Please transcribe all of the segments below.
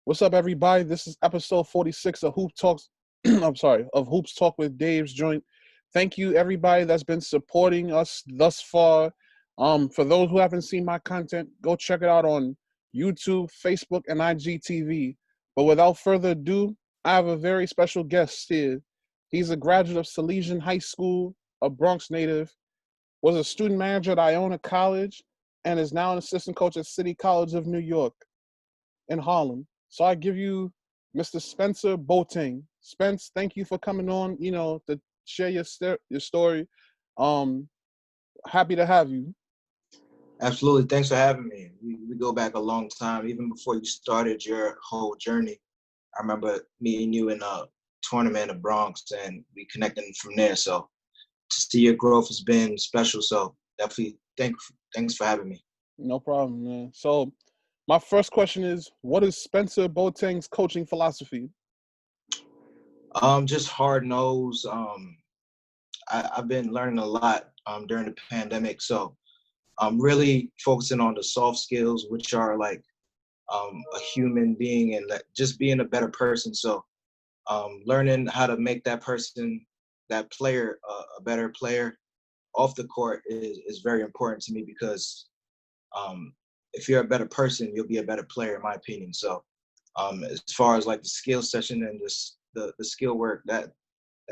What's up, everybody? This is episode 46 of Hoop Talks. I'm sorry, of Hoops Talk with Dave's joint. Thank you, everybody that's been supporting us thus far. For those who haven't seen my content, go check it out on YouTube, Facebook, and IGTV. But without further ado, I have a very special guest here. He's a graduate of Salesian High School, a Bronx native, was a student manager at Iona College, and is now an assistant coach at City College of New York in Harlem. So I give you Mr. Spencer Boateng. Spence, thank you for coming on, to share your story. Um, Happy to have you. Absolutely. Thanks for having me. We go back a long time. Even before you started your whole journey, I remember meeting you in a tournament in the Bronx, and we connected from there. So to see your growth has been special. So definitely thanks for having me. No problem, man. So my first question is, what is Spencer Boateng's coaching philosophy? Just hard nose. I've been learning a lot during the pandemic. So I'm really focusing on the soft skills, which are like a human being and just being a better person. So learning how to make that person, that player, a better player off the court is very important to me because if you're a better person, you'll be a better player, in my opinion. So as far as like the skill session and just the skill work, that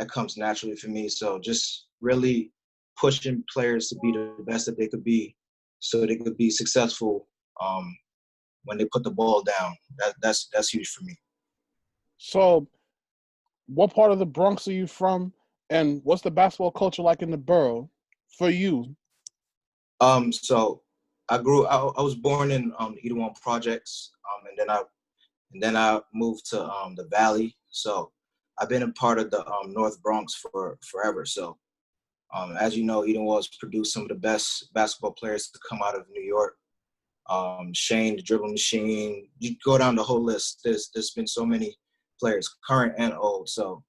comes naturally for me. So just really pushing players to be the best that they could be so they could be successful when they put the ball down. That's huge for me. So what part of the Bronx are you from, and what's the basketball culture like in the borough for you? So I was born in the Iona projects, and then I moved to the Valley. So I've been a part of the North Bronx for forever. So as you know, Eden was produced some of the best basketball players to come out of New York. Shane, the dribble machine. You go down the whole list. There's been so many players, current and old. So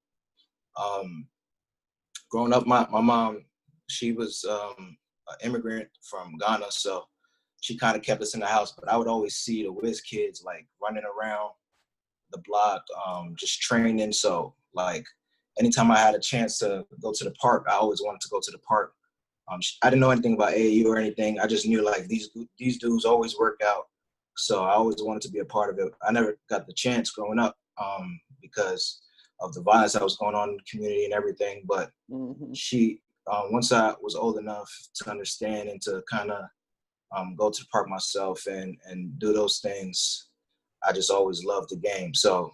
growing up, my mom, she was an immigrant from Ghana, so she kind of kept us in the house. But I would always see the whiz kids like running around the block, just training. So like anytime I had a chance to go to the park, I always wanted to go to the park. I didn't know anything about AAU or anything. I just knew like these dudes always work out. So I always wanted to be a part of it. I never got the chance growing up because of the violence that was going on in the community and everything. But she, once I was old enough to understand and to kind of go to the park myself and do those things, I just always loved the game. So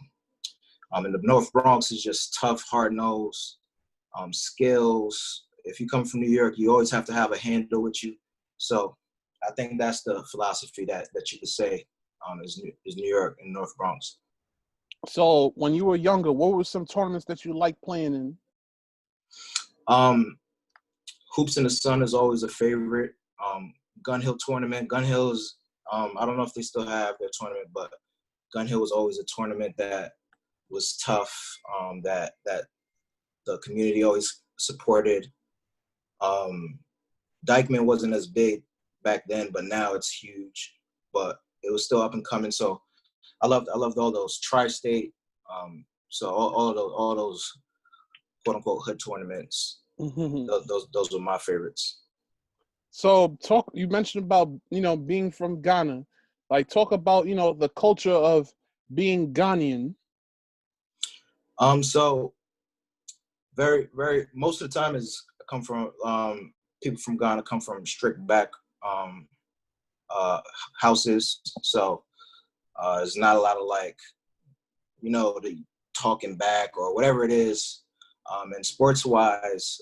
in the North Bronx is just tough, hard-nosed, skills. If you come from New York, you always have to have a handle with you. So I think that's the philosophy that you could say is New York and North Bronx. So when you were younger, what were some tournaments that you liked playing in? Hoops in the Sun is always a favorite. Gun Hill tournament. Gun Hill's, I don't know if they still have their tournament, but Gun Hill was always a tournament that was tough, that the community always supported. Dykeman wasn't as big back then, but now it's huge. But it was still up and coming. So I loved all those tri-state. So all those quote unquote hood tournaments. Those were my favorites. So you mentioned about, being from Ghana. Like talk about, the culture of being Ghanian. So very, very, most of the time is come from, people from Ghana come from strict back houses. So there's not a lot of like, the talking back or whatever it is. And sports-wise,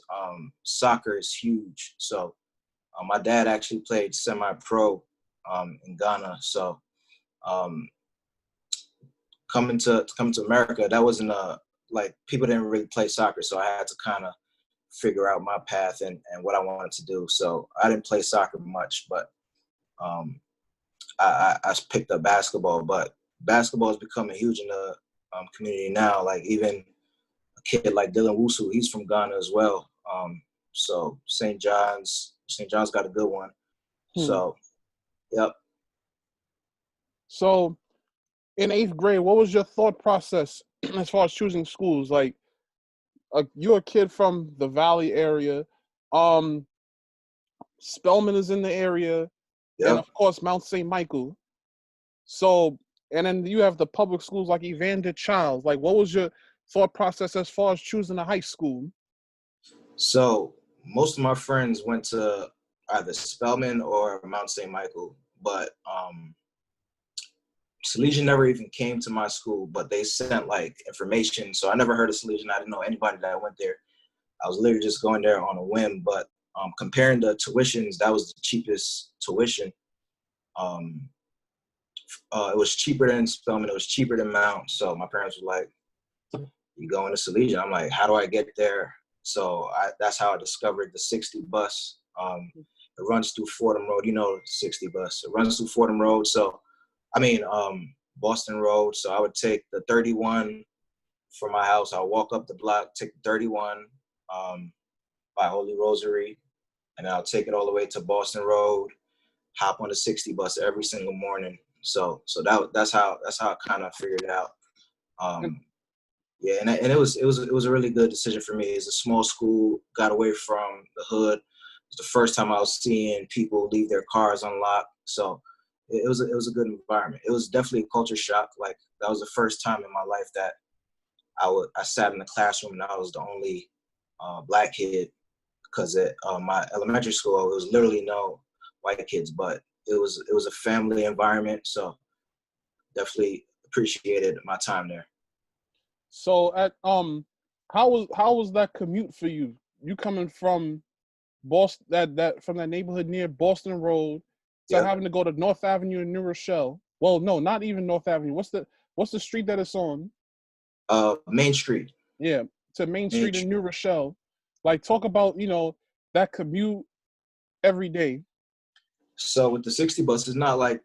soccer is huge. So my dad actually played semi-pro in Ghana. So coming to America, that wasn't like people didn't really play soccer. So I had to kind of figure out my path and what I wanted to do. So I didn't play soccer much, but I picked up basketball. But basketball is becoming huge in the community now. Like even a kid like Dylan Wusu, he's from Ghana as well. So St. John's got a good one. So, yep. So In 8th grade, what was your thought process as far as choosing schools? Like, you're a kid from the Valley area. Um, Spelman is in the area, and Yep. of course Mount St. Michael. So, and then you have the public schools like Evander Childs. Like, what was your thought process as far as choosing a high school? So most of my friends went to either Spelman or Mount St. Michael, but Salesian never even came to my school, but they sent like information. So I never heard of Salesian. I didn't know anybody that went there. I was literally just going there on a whim. But comparing the tuitions, that was the cheapest tuition. Um, it was cheaper than Spelman. It was cheaper than Mount. So my parents were like, "You going to Salesian?" I'm like, "How do I get there?" So that's how I discovered the 60 bus. It runs through Fordham Road. You know, 60 bus. It runs through Fordham Road. So Boston Road. So I would take the 31 from my house. I'll walk up the block, take the 31 by Holy Rosary, and I'll take it all the way to Boston Road, hop on the 60 bus every single morning. So that's how I kind of figured it out. And Yeah, and it was a really good decision for me. It's a small school, got away from the hood. It was the first time I was seeing people leave their cars unlocked. So it was a good environment. It was definitely a culture shock. Like that was the first time in my life that I sat in the classroom and I was the only black kid, because at my elementary school it was literally no white kids, but it was a family environment. So definitely appreciated my time there. so at how was that commute for you? You coming from Boston, that from that neighborhood near Boston Road, to Yep. having to go to North Avenue in New Rochelle. Well, no, not even North Avenue. What's the street that it's on? Main Street. Yeah, to Main Main Street in Street. New Rochelle. Like, talk about that commute every day. So with the 60 bus, it's not like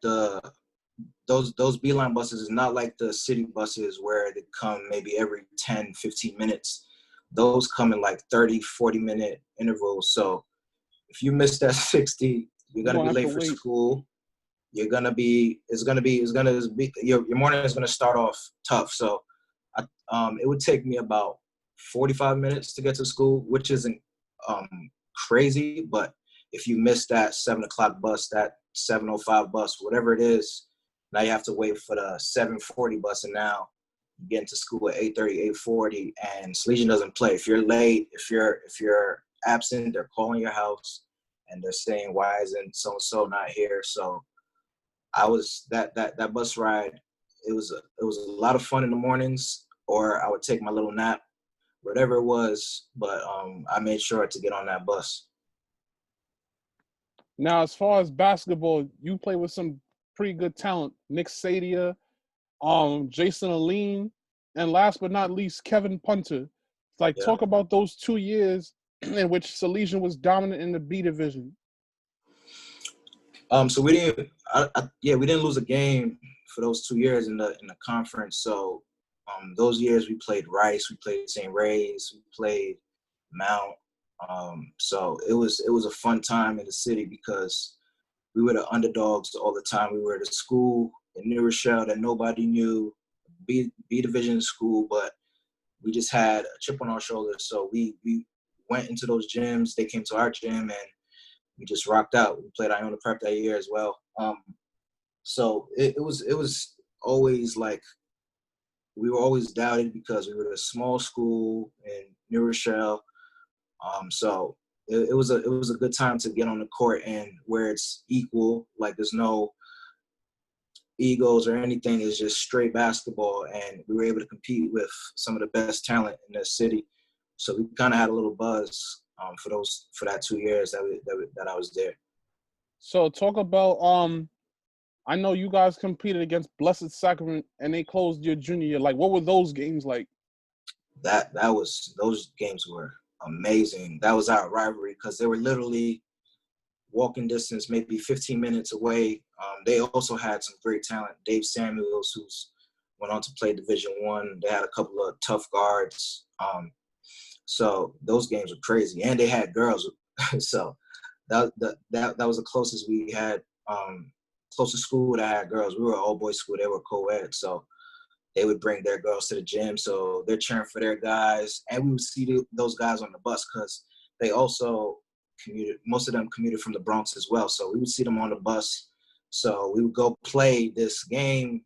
those Beeline buses is not like the city buses where they come maybe every 10, 15 minutes. Those come in like 30, 40-minute intervals. So if you miss that 60, you're You're gonna gonna be have to late for wait. school. Your morning is gonna start off tough. So it would take me about 45 minutes to get to school, which isn't um, crazy. But if you miss that 7 o'clock bus, that 7:05 bus, whatever it is, now you have to wait for the 7:40 bus, and now you get into school at 8:30, 8:40, and Salesian doesn't play. If you're late, if you're absent, they're calling your house and they're saying, "Why isn't so and so not here?" So I was that bus ride. It was a lot of fun in the mornings, or I would take my little nap, whatever it was. But I made sure to get on that bus. Now, as far as basketball, you play with some pretty good talent. Nick Sadia, Jason Aline, and last but not least, Kevin Punter. Like, Yeah. talk about those 2 years in which Salesian was dominant in the B division. So we didn't. We didn't lose a game for those 2 years in the conference. So those years we played Rice, we played St. Ray's, we played Mount. So it was a fun time in the city because we were the underdogs all the time. We were the school in New Rochelle that nobody knew, B division school, but we just had a chip on our shoulders. So we went into those gyms. They came to our gym and we just rocked out. We played Iona Prep that year as well. So it was always like we were always doubted because we were a small school in New Rochelle. So it was a good time to get on the court and where it's equal, like there's no egos or anything. It's just straight basketball, and we were able to compete with some of the best talent in the city. So we kind of had a little buzz for that 2 years that I was there. So talk about I know you guys competed against Blessed Sacrament and they closed your junior year. Like, what were those games like? Those games were amazing. That was our rivalry because they were literally walking distance, maybe 15 minutes away. They also had some great talent. Dave Samuels, who's went on to play Division One. They had a couple of tough guards. So those games were crazy, and they had girls. So that was the closest we had closest school that had girls. We were an all-boys school. They were co-ed. So they would bring their girls to the gym. So they're cheering for their guys. And we would see those guys on the bus because they also commuted. Most of them commuted from the Bronx as well. So we would see them on the bus. So we would go play this game.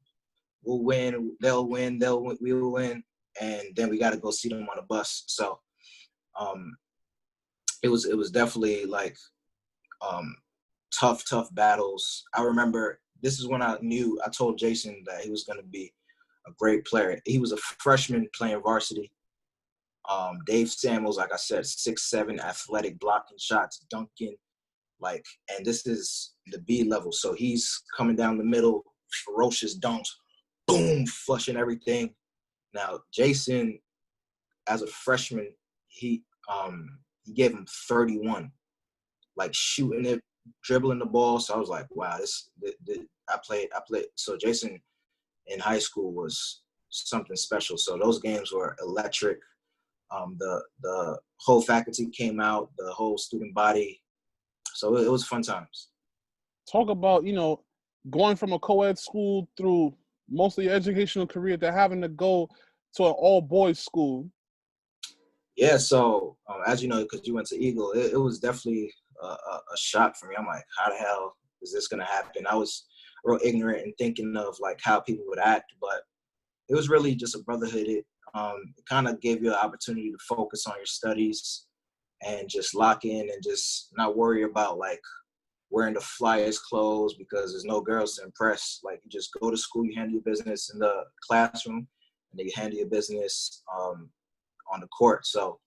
We'll win. They'll win. We will win. And then we got to go see them on the bus. So it was definitely like tough battles. I remember this is when I told Jason that he was going to be a great player. He was a freshman playing varsity. Dave Samuels, like I said, 6'7", athletic, blocking shots, dunking, and this is the B level. So he's coming down the middle, ferocious dunks, boom, flushing everything. Now, Jason, as a freshman, he gave him 31, shooting it, dribbling the ball. So I was like, wow, I played. So Jason in high school was something special. So those games were electric. The whole faculty came out, the whole student body. So it was fun times. Talk about, going from a co-ed school through most of your educational career to having to go to an all-boys school. Yeah, so as you know, because you went to Eagle, it was definitely a shock for me. I'm like, how the hell is this going to happen? I was real ignorant and thinking of how people would act, but it was really just a brotherhood. It kind of gave you the opportunity to focus on your studies and just lock in and just not worry about wearing the flyest clothes because there's no girls to impress. You just go to school, you handle your business in the classroom, and then you handle your business on the court. So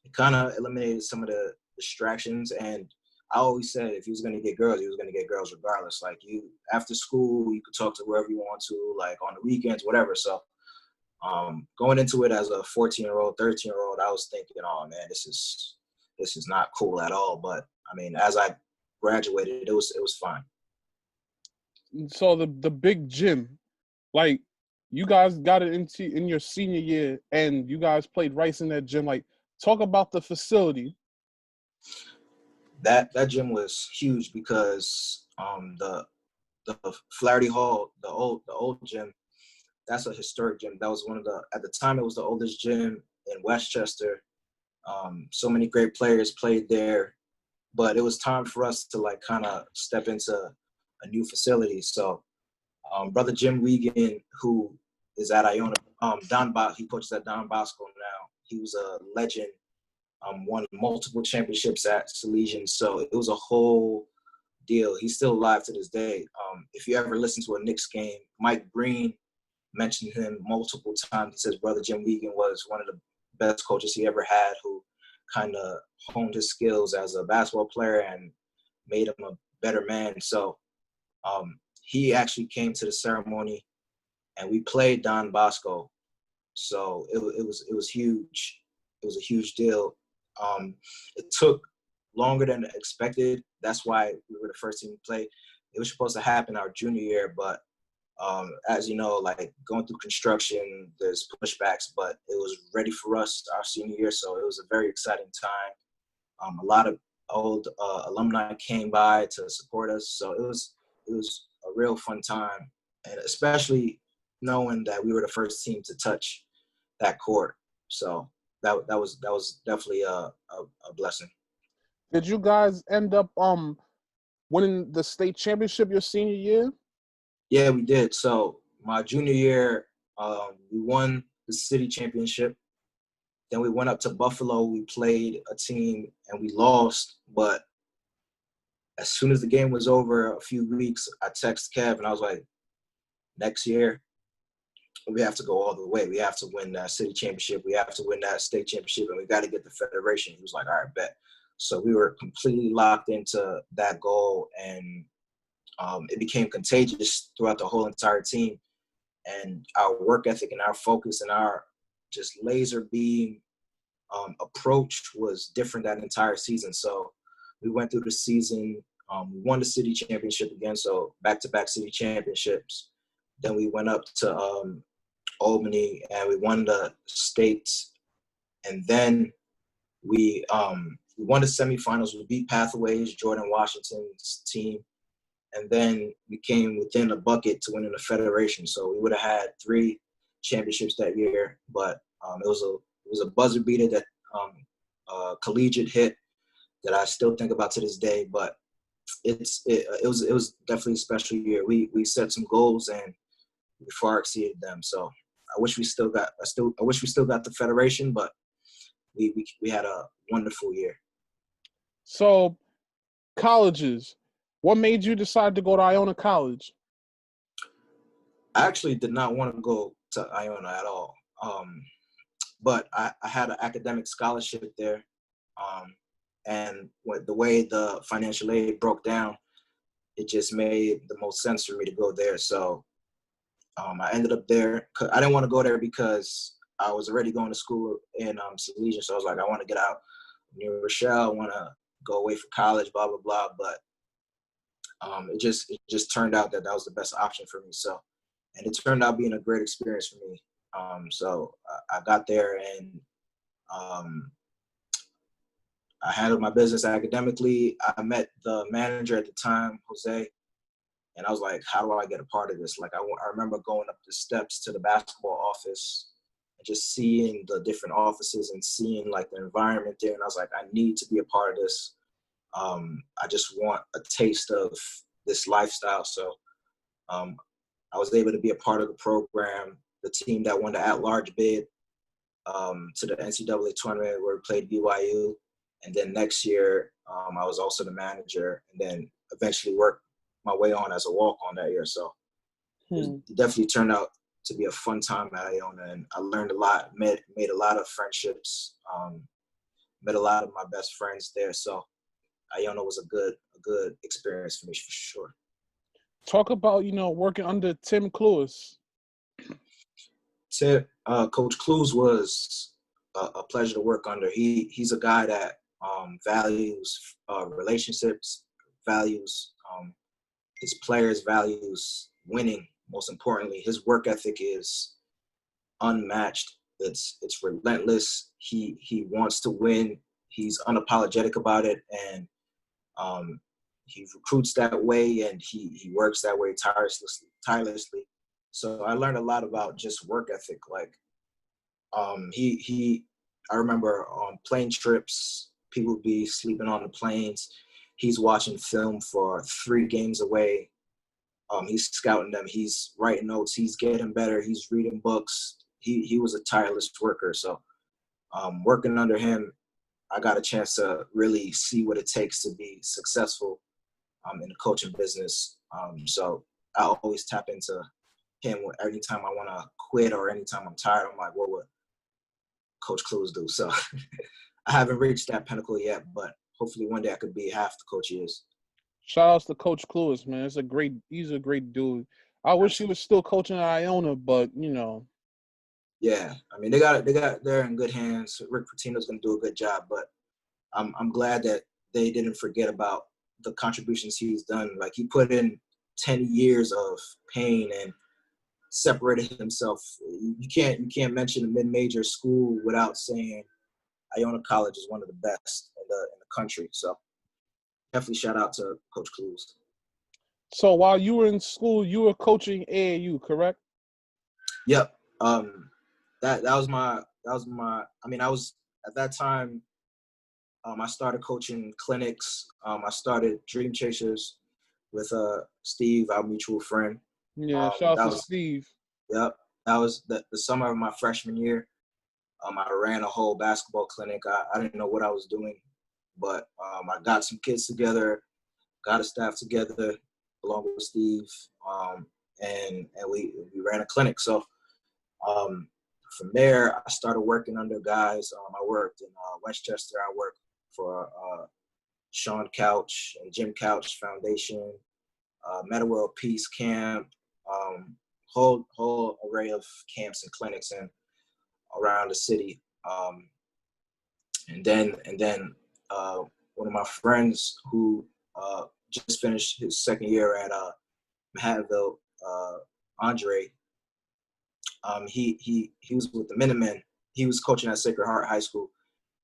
it kind of eliminated some of the distractions. And I always said if he was going to get girls, he was going to get girls regardless. After school, you could talk to whoever you want to, on the weekends, whatever. So going into it as a 14-year-old, 13-year-old, I was thinking, oh man, this is not cool at all. But I mean, as I graduated, it was fine. So the big gym, you guys got it in your senior year, and you guys played Rice in that gym. Talk about the facility. That gym was huge because the Flaherty Hall, the old gym, that's a historic gym. That was at the time it was the oldest gym in Westchester. So many great players played there, but it was time for us to kind of step into a new facility. So brother Jim Wiegand, who is at Iona, he coaches at Don Bosco now. He was a legend, won multiple championships at Salesian. So it was a whole deal. He's still alive to this day. If you ever listen to a Knicks game, Mike Breen mentioned him multiple times. He says brother Jim Wiegand was one of the best coaches he ever had, who kind of honed his skills as a basketball player and made him a better man. So he actually came to the ceremony, and we played Don Bosco. So it was huge. It was a huge deal. It took longer than expected. That's why we were the first team to play. It was supposed to happen our junior year, but as you know, going through construction, there's pushbacks, but it was ready for us our senior year. So it was a very exciting time. A lot of old alumni came by to support us. So it was a real fun time, and especially knowing that we were the first team to touch that court. So that was definitely a blessing. Did you guys end up winning the state championship your senior year? Yeah, we did. So my junior year, we won the city championship. Then we went up to Buffalo. We played a team and we lost. But as soon as the game was over, a few weeks, I texted Kev and I was like, next year, we have to go all the way. We have to win that city championship. We have to win that state championship, and we got to get the federation. He was like, all right, bet. So we were completely locked into that goal, and it became contagious throughout the whole entire team. And our work ethic and our focus and our just laser beam approach was different that entire season. So we went through the season. We won the city championship again, so back-to-back city championships. Then we went up to Albany, and we won the state. And then we won the semifinals. We beat Pathways, Jordan Washington's team. and then we came within a bucket to winning the federation. So we would have had 3 championships that year, but it was a buzzer beater that collegiate hit that I still think about to this day. But it was definitely a special year. We set some goals and we far exceeded them. So I wish we still got the federation, but we had a wonderful year. So, colleges. What made you decide to go to Iona College? I actually did not want to go to Iona at all. But I had an academic scholarship there. And the way the financial aid broke down, it just made the most sense for me to go there. So I ended up there. I didn't want to go there because I was already going to school in Salesian. So I was like, I want to get out near Rochelle. I want to go away for college, blah, blah, blah. But it just turned out that was the best option for me. So, and it turned out being a great experience for me. So I got there and I handled my business academically. I met the manager at the time, Jose, and I was like, how do I get a part of this? Like, I remember going up the steps to the basketball office and just seeing the different offices and seeing like the environment there. And I was like, I need to be a part of this. I just want a taste of this lifestyle. So I was able to be a part of the program, the team that won the at-large bid to the NCAA tournament where we played BYU. And then next year, I was also the manager and then eventually worked my way on as a walk-on that year. So it definitely turned out to be a fun time at Iona. And I learned a lot, made a lot of friendships, met a lot of my best friends there. So Iona was a good experience for me for sure. Talk about, working under Tim Cluess. Coach Cluess was a pleasure to work under. He's a guy that values relationships, values his players, values winning. Most importantly, his work ethic is unmatched. It's relentless. He wants to win. He's unapologetic about it, and he recruits that way, and he works that way tirelessly. So I learned a lot about just work ethic. Like I remember on plane trips, people would be sleeping on the planes. He's watching film for 3 games away. He's scouting them. He's writing notes. He's getting better. He's reading books. He was a tireless worker. So working under him, I got a chance to really see what it takes to be successful in the coaching business. So I always tap into him anytime I want to quit or anytime I'm tired. I'm like, what would Coach Cluess do? So I haven't reached that pinnacle yet, but hopefully one day I could be half the coach he is. Shout outs to Coach Cluess, man. He's a great dude. I wish he was still coaching at Iona, but Yeah, I mean they're in good hands. Rick Pitino's going to do a good job, but I'm glad that they didn't forget about the contributions he's done. Like he put in 10 years of pain and separated himself. You can't mention a mid-major school without saying Iona College is one of the best in the country. So definitely shout out to Coach Cluess. So while you were in school, you were coaching AAU, correct? Yep. That was my. I mean, I was at that time. I started coaching clinics. I started Dream Chasers with Steve, our mutual friend. Yeah, shout out to Steve. Yep. That was the summer of my freshman year. I ran a whole basketball clinic. I didn't know what I was doing, but I got some kids together, got a staff together along with Steve, and we ran a clinic. So from there, I started working under guys. I worked in Westchester. I worked for Sean Couch and Jim Couch Foundation, Meta World Peace Camp, whole array of camps and clinics and around the city. And then one of my friends who just finished his second year at Manhattanville, Andre, he was with the Minutemen. He was coaching at Sacred Heart High School,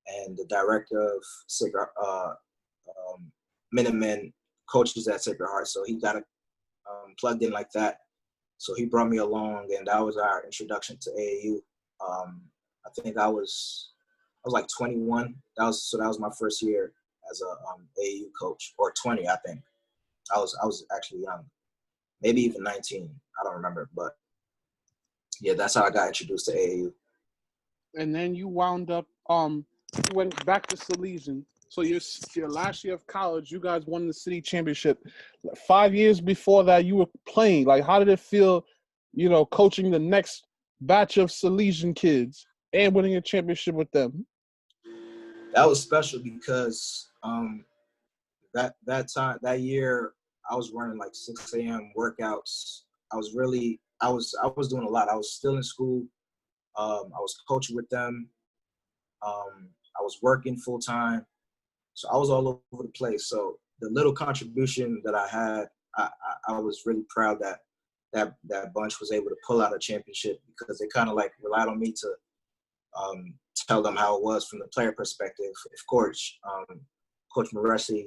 and the director of Sacred Minutemen coaches at Sacred Heart, so he got plugged in like that. So he brought me along, and that was our introduction to AAU. I think I was like 21. That was my first year as a AAU coach, or 20, I think. I was actually young, maybe even 19. I don't remember, but yeah, that's how I got introduced to AAU. And then you wound up you went back to Salesian. So your last year of college, you guys won the city championship. 5 years before that, you were playing. Like, how did it feel, coaching the next batch of Salesian kids and winning a championship with them? That was special because that year I was running like 6 a.m. workouts. I was doing a lot. I was still in school. I was coaching with them. I was working full time. So I was all over the place. So the little contribution that I had, I was really proud that bunch was able to pull out a championship, because they kind of like relied on me to tell them how it was from the player perspective. Of course, Coach Moresi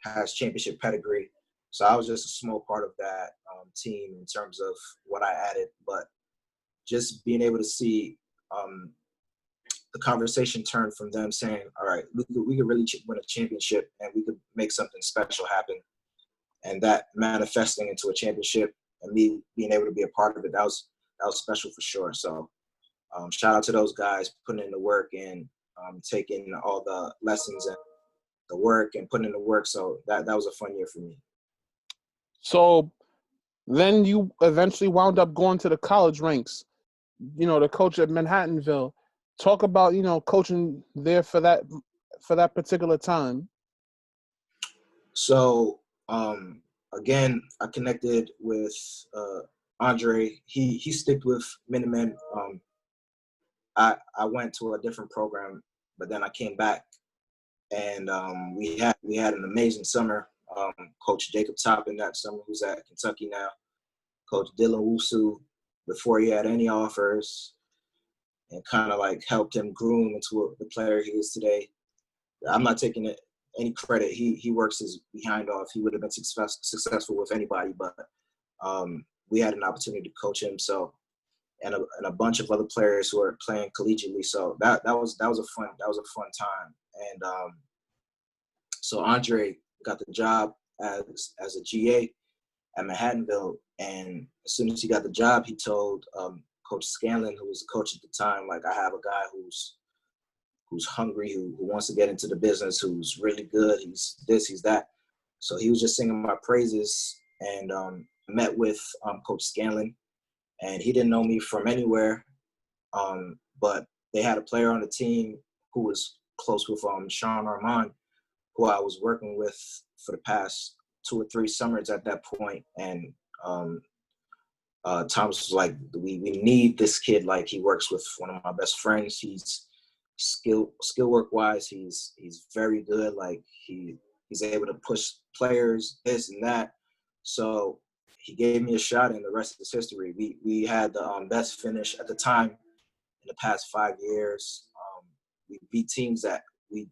has championship pedigree, so I was just a small part of that team in terms of what I added. But just being able to see the conversation turn from them saying, all right, we could really win a championship and we could make something special happen, and that manifesting into a championship and me being able to be a part of it, that was special for sure. So shout out to those guys putting in the work and taking all the lessons and the work and putting in the work. So that was a fun year for me. So then you eventually wound up going to the college ranks, the coach at Manhattanville. Talk about, coaching there for that particular time. So again, I connected with Andre. He sticked with Minutemen. I went to a different program, but then I came back, and we had an amazing summer. Coach Jacob Toppin that summer, who's at Kentucky now. Coach Dylan Wusu, before he had any offers, and kind of like helped him groom into the player he is today. I'm not taking any credit. He works his behind off. He would have been successful with anybody, but we had an opportunity to coach him. So, and a bunch of other players who are playing collegiately. So that was a fun time. And so Andre got the job as a GA at Manhattanville, and as soon as he got the job, he told Coach Scanlon, who was the coach at the time, like, I have a guy who's hungry, who wants to get into the business, who's really good. He's this, he's that. So he was just singing my praises, and met with Coach Scanlon, and he didn't know me from anywhere, but they had a player on the team who was close with Sean Armand, who I was working with for the past 2 or 3 summers at that point. And Thomas was like, we need this kid. Like, he works with one of my best friends. He's skill work wise, he's very good. Like, he's able to push players, this and that. So he gave me a shot, and the rest is history. We had the best finish at the time in the past 5 years. We beat teams that we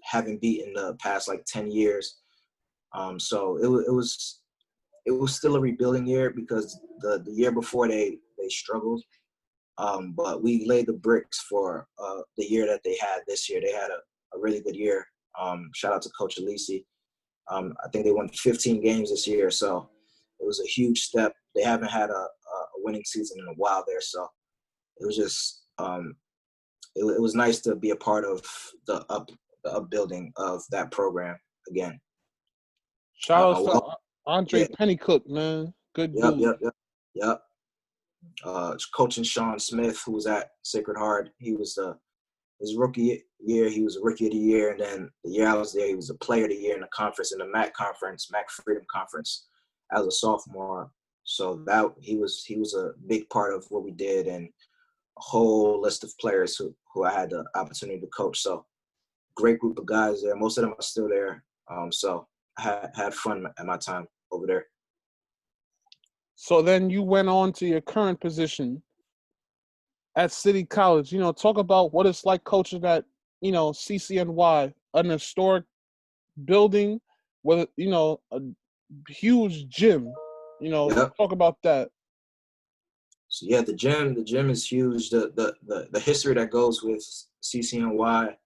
haven't beaten the past like 10 years. So it was still a rebuilding year, because the year before they struggled. But we laid the bricks for the year that they had this year. They had a really good year. Shout out to Coach Alisi. I think they won 15 games this year, so it was a huge step. They haven't had a winning season in a while there, so it was just it was nice to be a part of the upbuilding of that program again. Shout out to Andre Pennycook, man. Good dude. Yep. Coaching Sean Smith, who was at Sacred Heart, he was his rookie year, he was a rookie of the year, and then the year I was there, he was a player of the year in the conference, in the MAC Freedom Conference, as a sophomore. So that he was a big part of what we did, and a whole list of players who I had the opportunity to coach. So great group of guys there. Most of them are still there. So I had fun at my time over there. So then you went on to your current position at City College. Talk about what it's like coaching at, CCNY, an historic building with, you know, a huge gym. You know, Yep. talk about that. So yeah, the gym is huge. The history that goes with CCNY,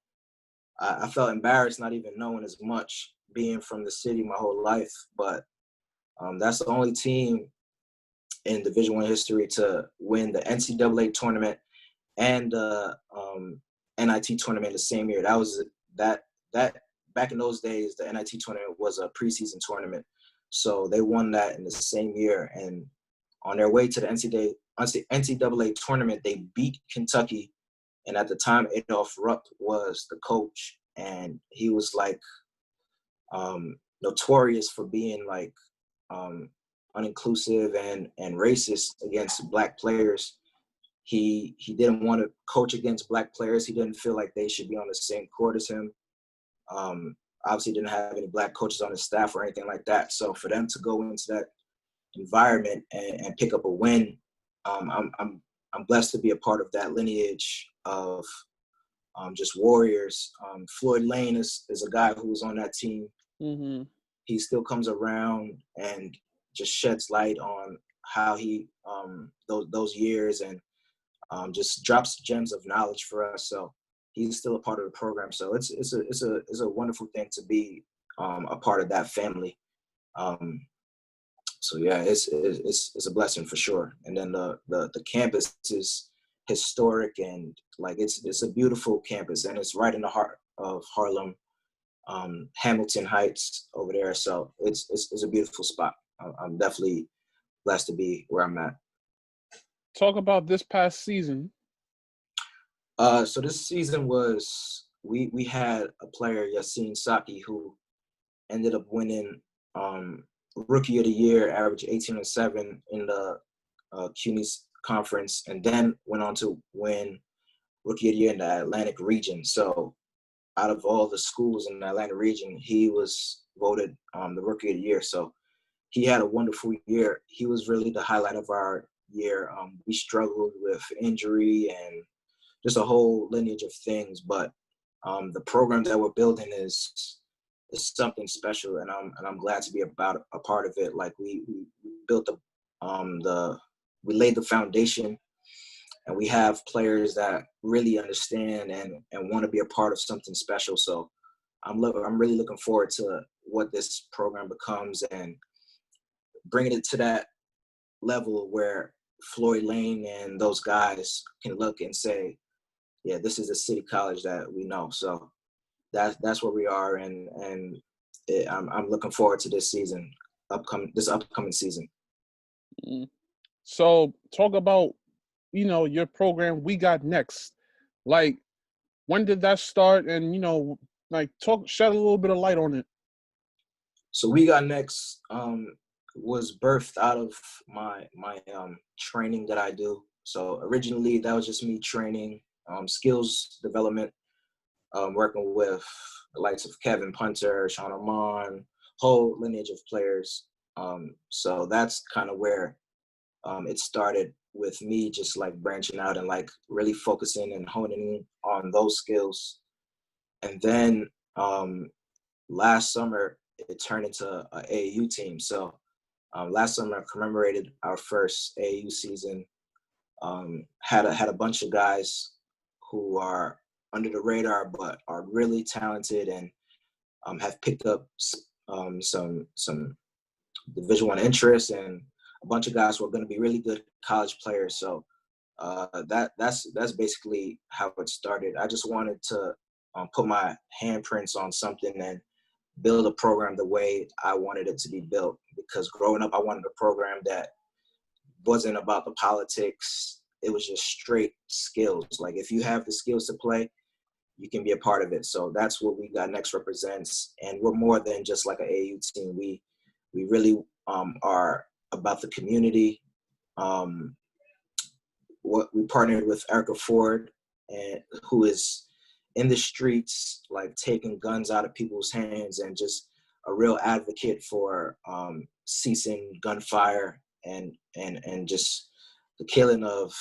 I felt embarrassed not even knowing as much, being from the city my whole life. But that's the only team in Division I history to win the NCAA tournament and the NIT tournament the same year. That back in those days, the NIT tournament was a preseason tournament, so they won that in the same year. And on their way to the NCAA tournament, they beat Kentucky. And at the time, Adolph Rupp was the coach, and he was like notorious for being like uninclusive and racist against Black players. He didn't want to coach against Black players. He didn't feel like they should be on the same court as him. Obviously, didn't have any Black coaches on his staff or anything like that. So for them to go into that environment and pick up a win, I'm blessed to be a part of that lineage of just warriors. Floyd Lane is a guy who was on that team. Mm-hmm. He still comes around and just sheds light on how he those years and just drops gems of knowledge for us. So he's still a part of the program. So it's a wonderful thing to be a part of that family. So yeah, it's a blessing for sure. And then the campus is historic and like it's a beautiful campus, and it's right in the heart of Harlem, Hamilton Heights over there. So it's a beautiful spot. I'm definitely blessed to be where I'm at. Talk about this past season. So this season was we had a player, Yassine Saki, who ended up winning Rookie of the Year, average 18-7 in the CUNY's conference, and then went on to win Rookie of the Year in the Atlantic region. So out of all the schools in the Atlantic region, he was voted the Rookie of the Year. So he had a wonderful year. He was really the highlight of our year. We struggled with injury and just a whole lineage of things, but the program that we're building is something special, and I'm glad to be about a part of it. Like we built we laid the foundation, and we have players that really understand and want to be a part of something special. So I'm really looking forward to what this program becomes and bringing it to that level where Floyd Lane and those guys can look and say, yeah, this is a city college that we know. So that's where we are, and I'm looking forward to this upcoming season. So talk about, you know, your program, We Got Next. Like, when did that start? And, you know, like shed a little bit of light on it. So We Got Next was birthed out of my training that I do. So originally that was just me training, skills development, working with the likes of Kevin Punter, Sean Amon, whole lineage of players. So that's kind of where it started, with me just like branching out and like really focusing and honing in on those skills. And then last summer it turned into an AAU team. So last summer I commemorated our first AAU season. Had a bunch of guys who are under the radar but are really talented and have picked up some Division I interest, and a bunch of guys who are going to be really good college players. So that's basically how it started. I just wanted to put my handprints on something and build a program the way I wanted it to be built. Because growing up, I wanted a program that wasn't about the politics. It was just straight skills. Like if you have the skills to play, you can be a part of it. So that's what We Got Next represents. And we're more than just like an AAU team. We really are about the community. We partnered with Erica Ford, who is in the streets, like taking guns out of people's hands and just a real advocate for ceasing gunfire and just the killing of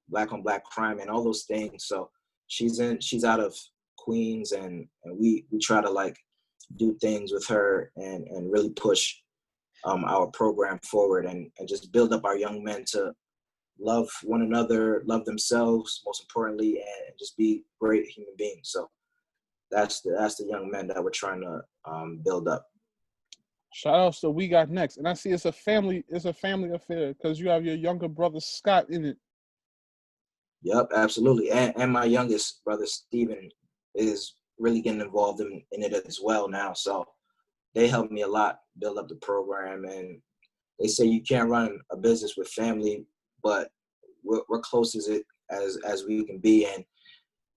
Black on Black crime and all those things. So she's out of Queens, and we try to like do things with her and really push our program forward and just build up our young men to love one another, love themselves, most importantly, and just be great human beings. So that's the young men that we're trying to build up. Shout out to We Got Next. And I see it's a family affair because you have your younger brother Scott in it. Yep, absolutely. And my youngest brother Steven is really getting involved in it as well now. So they helped me a lot build up the program. And they say you can't run a business with family, but we're close as we can be. And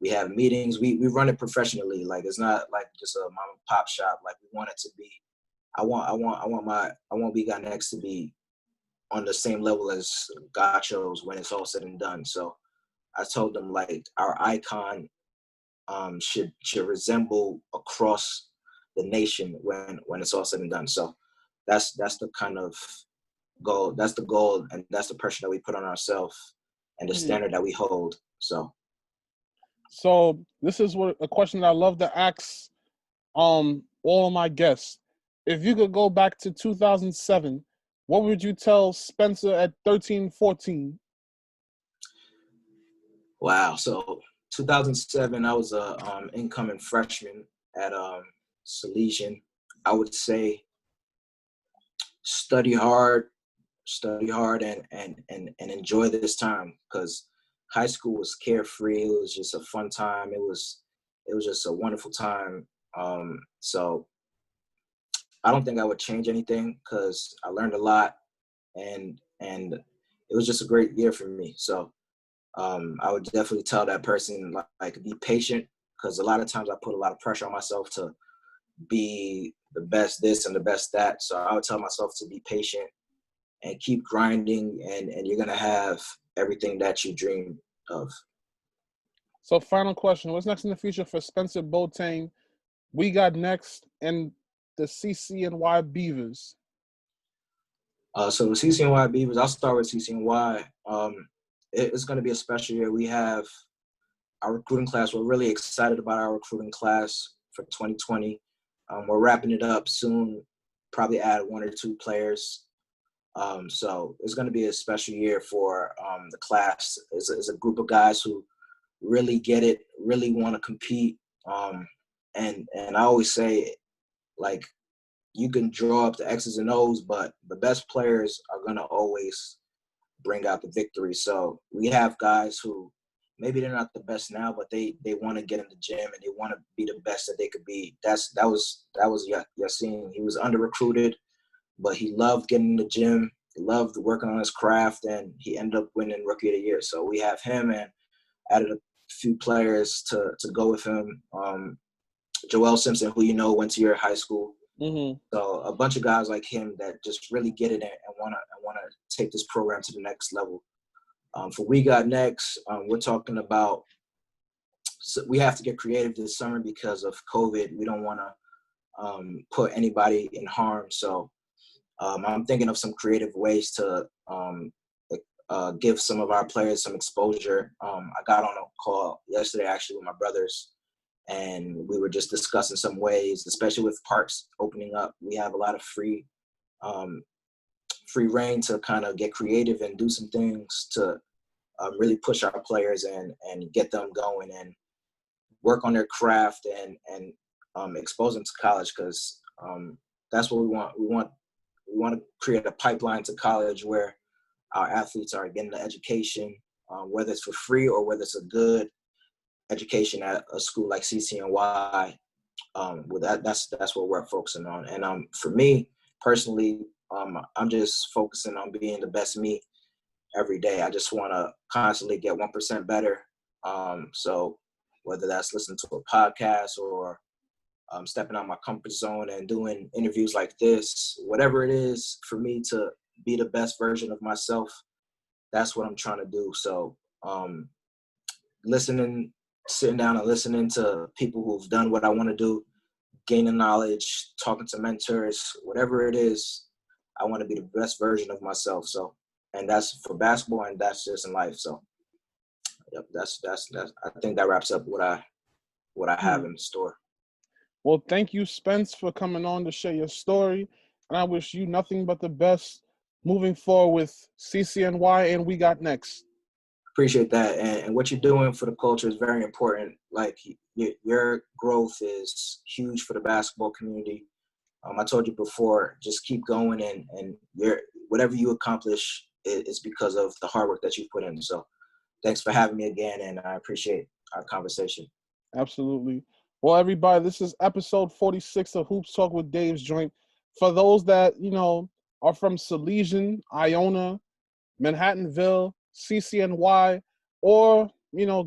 we have meetings. We run it professionally. Like, it's not like just a mom and pop shop. Like, we want it to be. I want We Got Next to be on the same level as Gachos when it's all said and done. So I told them, like, our icon should resemble across the nation when it's all said and done. So that's the kind of goal. That's the goal, and that's the pressure that we put on ourselves and the standard that we hold. So this is a question that I love to ask all of my guests. If you could go back to 2007, what would you tell Spencer at 13, 14? Wow. So 2007, I was a incoming freshman at Salesian. I would say study hard and enjoy this time, because high school was carefree. It was just a fun time. It was just a wonderful time. So I don't think I would change anything because I learned a lot and it was just a great year for me. So I would definitely tell that person, like be patient, because a lot of times I put a lot of pressure on myself to be the best this and the best that. So I would tell myself to be patient and keep grinding, and you're going to have everything that you dream of. So final question, what's next in the future for Spencer Boateng, We Got Next, and the CCNY Beavers? So the CCNY Beavers, I'll start with CCNY. It's going to be a special year. We have our recruiting class. We're really excited about our recruiting class for 2020. We're wrapping it up soon, probably add 1 or 2 players. So it's going to be a special year for the class. It's a group of guys who really get it, really want to compete. And I always say, like, you can draw up the X's and O's, but the best players are going to always bring out the victory. So we have guys who maybe they're not the best now, but they want to get in the gym and they want to be the best that they could be. That was Yassine. He was under recruited, but he loved getting in the gym. He loved working on his craft, and he ended up winning Rookie of the Year. So we have him, and added a few players to go with him. Joel Simpson, who went to your high school. Mm-hmm. So a bunch of guys like him that just really get it and want to take this program to the next level. For We Got Next, we're talking about, so we have to get creative this summer because of COVID. We don't want to put anybody in harm. So I'm thinking of some creative ways to give some of our players some exposure. I got on a call yesterday actually with my brothers, and we were just discussing some ways, especially with parks opening up. We have a lot of free reign to kind of get creative and do some things to really push our players and get them going and work on their craft and expose them to college, because that's what we want. We want to create a pipeline to college where our athletes are getting the education, whether it's for free or whether it's a good education at a school like CCNY. That's what we're focusing on. And for me personally, I'm just focusing on being the best me every day. I just want to constantly get 1% better. So whether that's listening to a podcast or stepping out my comfort zone and doing interviews like this, whatever it is for me to be the best version of myself, that's what I'm trying to do. So sitting down and listening to people who've done what I want to do, gaining knowledge, talking to mentors, whatever it is, I want to be the best version of myself. So, and that's for basketball, and that's just in life. So, yep, that's I think that wraps up what I have in store. Well, thank you, Spence, for coming on to share your story. And I wish you nothing but the best moving forward with CCNY and We Got Next. Appreciate that. And what you're doing for the culture is very important. Like your growth is huge for the basketball community. I told you before, just keep going, and whatever you accomplish is because of the hard work that you put in. So thanks for having me again, and I appreciate our conversation. Absolutely. Well, everybody, this is episode 46 of Hoops Talk with Dave's Joint. For those that, are from Salesian, Iona, Manhattanville, CCNY, or,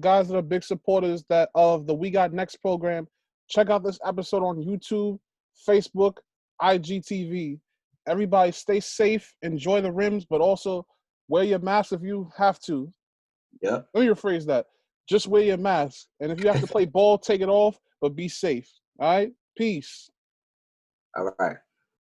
guys that are big supporters of the We Got Next program, check out this episode on YouTube, Facebook, IGTV. Everybody stay safe, enjoy the rims, but also wear your mask if you have to. Yep. Let me rephrase that. Just wear your mask. And if you have to play ball, take it off, but be safe. All right? Peace. All right.